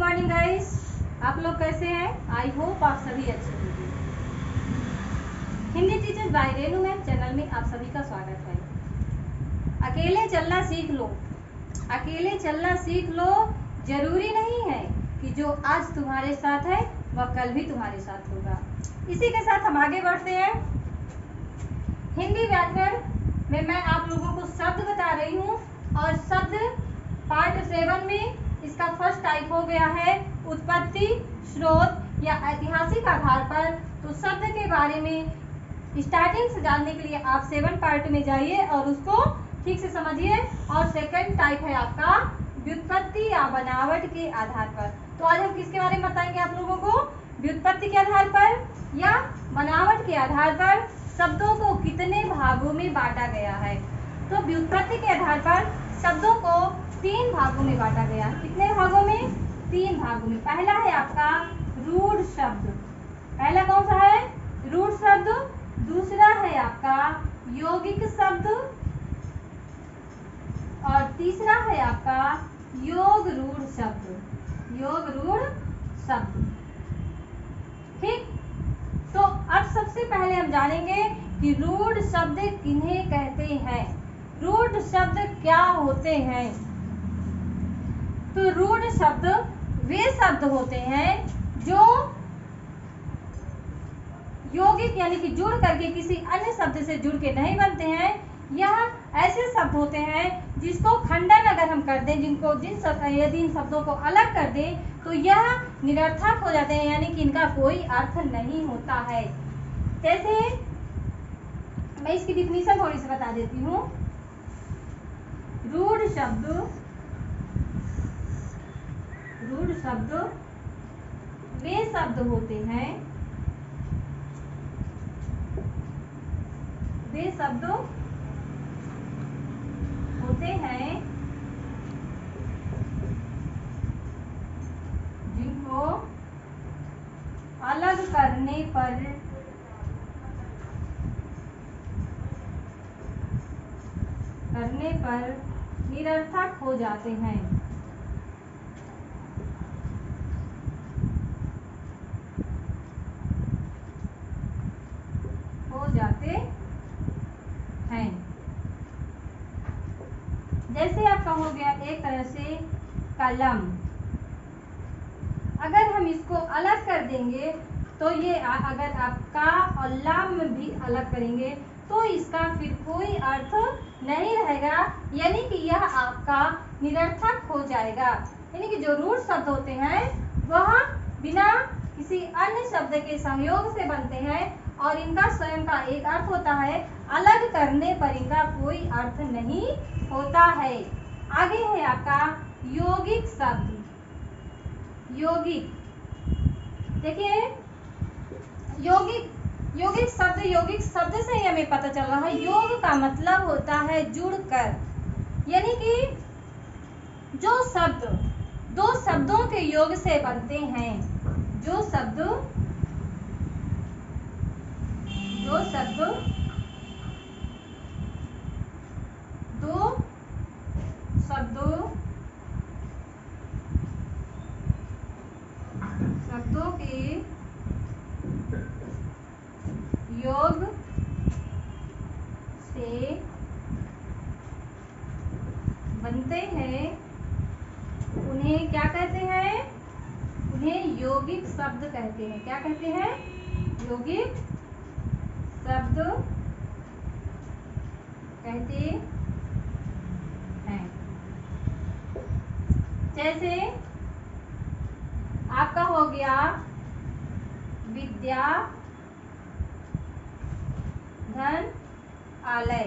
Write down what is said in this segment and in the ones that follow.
Morning guys, आप लोग कैसे हैं? आई होप आप सभी अच्छे होंगे। Hindi teacher by Renu ma'am channel में आप सभी का स्वागत है। अकेले चलना सीख लो, अकेले चलना सीख लो। जरूरी नहीं है कि जो आज तुम्हारे साथ है वह कल भी तुम्हारे साथ होगा। इसी के साथ हम आगे बढ़ते हैं। हिंदी व्याकरण में मैं आप लोगों को शब्द बता रही हूँ और शब्द पार्ट 7 में इसका फर्स्ट टाइप हो गया है उत्पत्ति, स्रोत या ऐतिहासिक आधार पर। तो शब्द के बारे में स्टार्टिंग से जानने के लिए आप 7 पार्ट में जाइए और उसको ठीक से समझिए। और सेकंड टाइप है आपका व्युत्पत्ति या बनावट के आधार पर। तो आज हम किसके बारे में बताएंगे आप लोगों को? व्युत्पत्ति के आधार पर या बनावट के आधार पर शब्दों को कितने भागों में बांटा गया है। तो व्युत्पत्ति के आधार पर शब्दों को 3 भागों में बांटा गया है। कितने भागों में? 3 भागों में। पहला है आपका रूढ़ शब्द। पहला कौन सा है? रूढ़ शब्द। दूसरा है आपका यौगिक शब्द और तीसरा है आपका योग रूढ़ शब्द। योग रूढ़ शब्द, ठीक। तो अब सबसे पहले हम जानेंगे कि रूढ़ शब्द किन्हें कहते हैं, रूढ़ शब्द क्या होते हैं। तो रूढ़ शब्द वे शब्द होते हैं जो यौगिक यानी कि जुड़ करके किसी अन्य शब्द से जुड़ के नहीं बनते हैं। यह ऐसे शब्द होते हैं जिसको खंडन अगर हम कर दें, यदि इन शब्दों को अलग कर दें तो यह निरर्थक हो जाते हैं, यानी कि इनका कोई अर्थ नहीं होता है। जैसे मैं इसकी डिफिनीशन थोड़ी सी बता देती हूँ। रूढ़ शब्द वे शब्द होते हैं, वे शब्द होते हैं जिनको अलग करने पर निरर्थक हो जाते हैं। जैसे आपका हो गया एक तरह से कलम। अगर हम इसको अलग कर देंगे तो ये अगर आपका और लम भी अलग करेंगे तो इसका फिर कोई अर्थ नहीं रहेगा, यानी कि यह आपका निरर्थक हो जाएगा। यानी कि जो रूढ़ शब्द होते हैं वह बिना किसी अन्य शब्द के सहयोग से बनते हैं और इनका स्वयं का एक अर्थ होता है। अलग करने पर इनका कोई अर्थ नहीं होता है। आगे है आपका यौगिक शब्द। यौगिक, देखिए यौगिक शब्द से ही हमें पता चल रहा है योग का मतलब होता है जुड़कर, यानी कि जो शब्द दो शब्दों के योग से बनते हैं, जो शब्द दो शब्दों के योग से बनते हैं उन्हें क्या कहते हैं? उन्हें यौगिक शब्द कहते हैं। क्या कहते हैं? यौगिक शब्द कहते हैं। जैसे आपका हो गया विद्या, धन, आलय।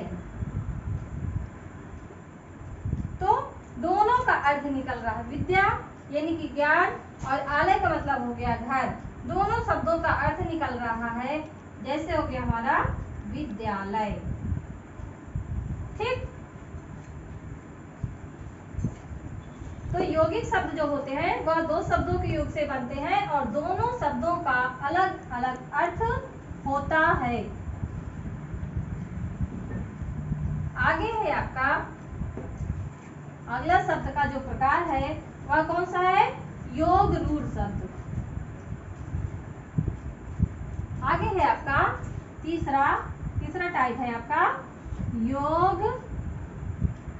तो दोनों का अर्थ निकल रहा है, विद्या यानी कि ज्ञान और आलय का मतलब हो गया घर। दोनों शब्दों का अर्थ निकल रहा है। जैसे हो गया हमारा विद्यालय, ठीक। तो यौगिक शब्द जो होते हैं वह दो शब्दों के योग से बनते हैं और दोनों शब्दों का अलग अलग अर्थ होता है। आगे है आपका अगला शब्द का जो प्रकार है वह कौन सा है? योग रूढ़ शब्द। आगे है आपका तीसरा टाइप है आपका योग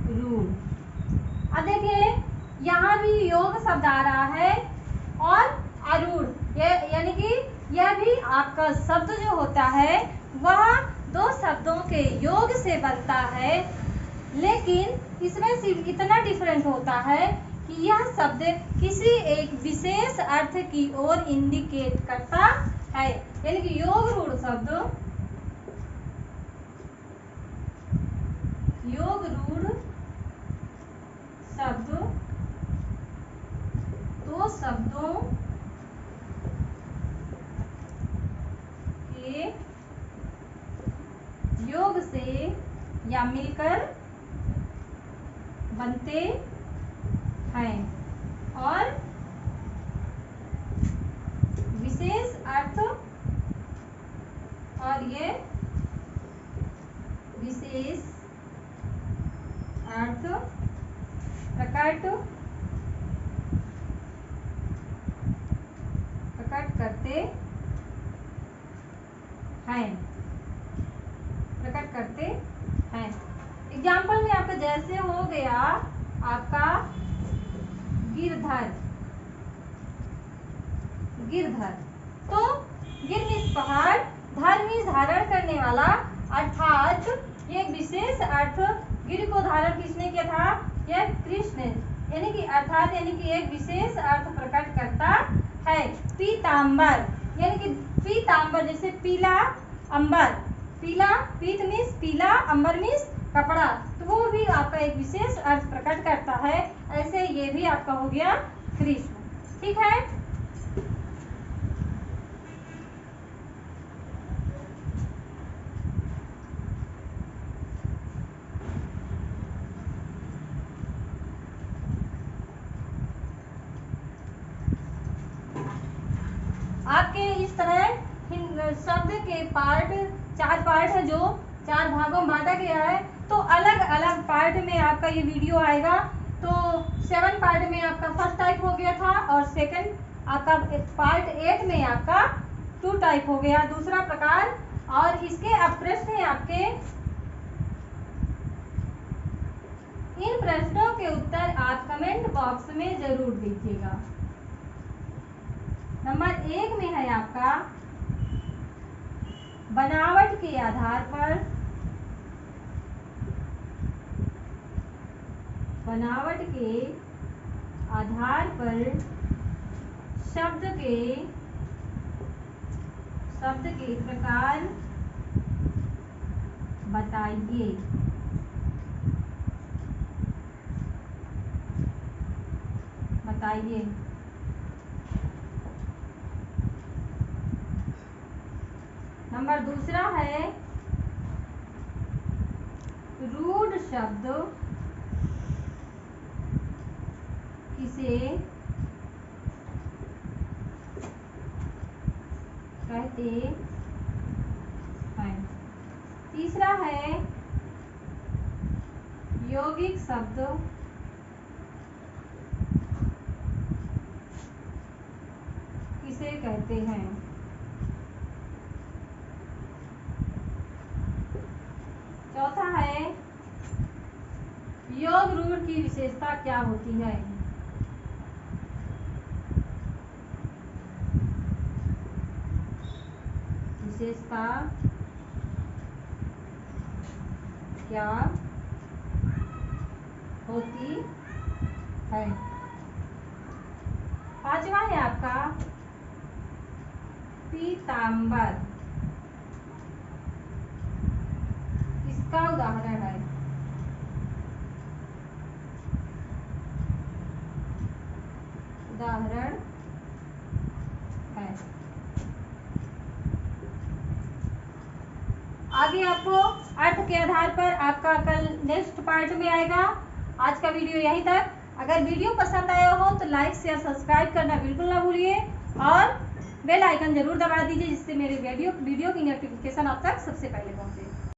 रूढ़। अब देखिए यहाँ भी योग शब्द आ रहा है और आरूढ़ यानी कि यह भी आपका शब्द जो होता है वह दो शब्दों के योग से बनता है, लेकिन इसमें सिर्फ इतना डिफरेंट होता है कि यह शब्द किसी एक विशेष अर्थ की ओर इंडिकेट करता है। यानी कि योग रूढ़ शब्द दो शब्दों के योग से या मिलकर बनते हैं और विशेष अर्थ और ये विशेष अर्थ प्रकट करते हैं। एग्जाम्पल में आपका जैसे हो गया आपका गिरधर। तो गिर मीन्स पहाड़, धर मीन्स धारण करने वाला, अर्थात ये एक विशेष अर्थ गिर को धारण किसने किया था? यह कृष्ण। यानी कि अर्थात यानी कि एक विशेष अर्थ प्रकट करता है। पीतांबर यानी कि पीतांबर जैसे पीला अंबर, पीत मीन्स पीला, अंबर मीन्स कपड़ा, तो वो भी आपका एक विशेष अर्थ प्रकट करता है। ऐसे ये भी आपका हो गया कृष्ण। ठीक है। आपके इस तरह शब्द के चार पार्ट है जो 4 भागों में बांटा गया है। तो अलग अलग पार्ट में आपका ये वीडियो आएगा। तो 7 पार्ट में आपका फर्स्ट टाइप हो गया था और सेकंड आपका पार्ट 8 में आपका 2 टाइप हो गया, दूसरा प्रकार। और इसके अब प्रश्न है आपके, इन प्रश्नों के उत्तर आप कमेंट बॉक्स में जरूर दीजिएगा। नंबर 1 में है आपका बनावट के आधार पर शब्द के प्रकार बताइए। नंबर दूसरा है रूढ़ शब्द किसे कहते हैं। तीसरा है यौगिक शब्द किसे कहते हैं। चौथा है योग रूढ़ की विशेषता क्या होती है। विशेषता क्या होती है। पांचवा है आपका पीतांबर, इसका उदाहरण है। आगे आपको अर्थ के आधार पर आपका कल नेक्स्ट पार्ट में आएगा। आज का वीडियो यहीं तक। अगर वीडियो पसंद आया हो तो लाइक शेयर सब्सक्राइब करना बिल्कुल ना भूलिए और बेल आइकन जरूर दबा दीजिए, जिससे मेरे वीडियो की नोटिफिकेशन आप तक सबसे पहले पहुंचे।